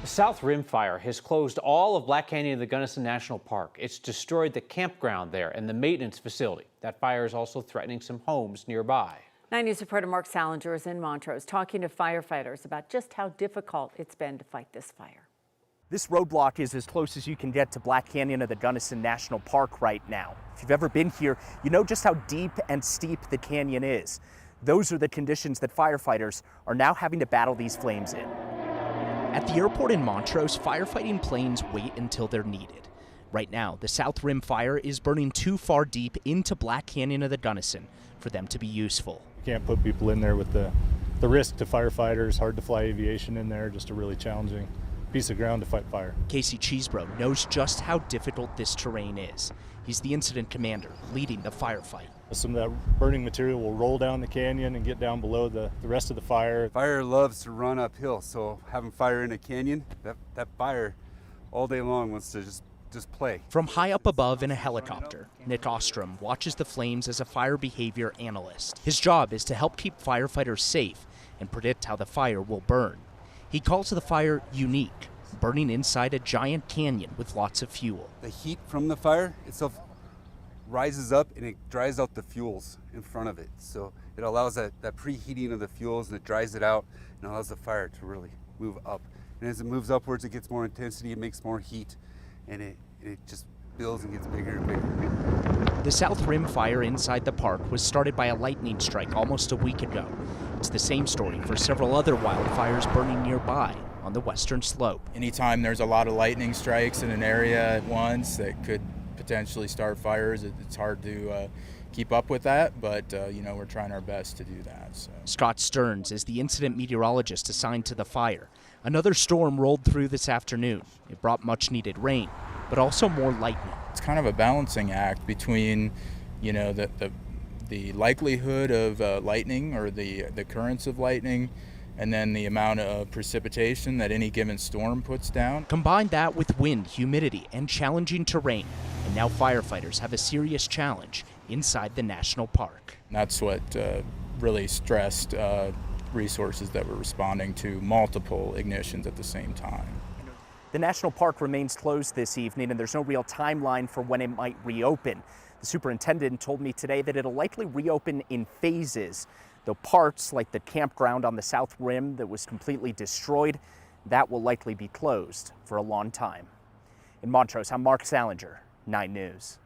The South Rim fire has closed all of Black Canyon of the Gunnison National Park. It's destroyed the campground there and the maintenance facility. That fire is also threatening some homes nearby. 9 News reporter Marc Sallinger is in Montrose talking to firefighters about just how difficult it's been to fight this fire. This roadblock is as close as you can get to Black Canyon of the Gunnison National Park right now. If you've ever been here, you know just how deep and steep the canyon is. Those are the conditions that firefighters are now having to battle these flames in. At the airport in Montrose, firefighting planes wait until they're needed. Right now, the South Rim fire is burning too far deep into Black Canyon of the Gunnison for them to be useful. You can't put people in there with the risk to firefighters, hard to fly aviation in there, just a really challenging piece of ground to fight fire. Casey Cheesebro knows just how difficult this terrain is. He's the incident commander leading the firefight. Some of that burning material will roll down the canyon and get down below the rest of the fire. Fire loves to run uphill, so having fire in a canyon, that fire all day long wants to just play. From high up above in a helicopter, Nick Ostrom watches the flames as a fire behavior analyst. His job is to help keep firefighters safe and predict how the fire will burn. He calls the fire unique, burning inside a giant canyon with lots of fuel. The heat from the fire itself rises up and it dries out the fuels in front of it. So it allows that preheating of the fuels, and it dries it out and allows the fire to really move up. And as it moves upwards, it gets more intensity, it makes more heat, and it just builds and gets bigger and bigger. The South Rim fire inside the park was started by a lightning strike almost a week ago. It's the same story for several other wildfires burning nearby on the western slope. Anytime there's a lot of lightning strikes in an area at once that could potentially start fires, it's hard to keep up with that, but we're trying our best to do that. So. Scott Stearns is the incident meteorologist assigned to the fire. Another storm rolled through this afternoon. It brought much needed rain, but also more lightning. It's kind of a balancing act between, the likelihood of lightning or the occurrence of lightning, and then the amount of precipitation that any given storm puts down. Combine that with wind, humidity, and challenging terrain, and now firefighters have a serious challenge inside the national park. And that's what really stressed resources that were responding to multiple ignitions at the same time. The national park remains closed this evening, and there's no real timeline for when it might reopen. The superintendent told me today that it'll likely reopen in phases, though parts like the campground on the South Rim that was completely destroyed, that will likely be closed for a long time. In Montrose, I'm Marc Sallinger, 9 News.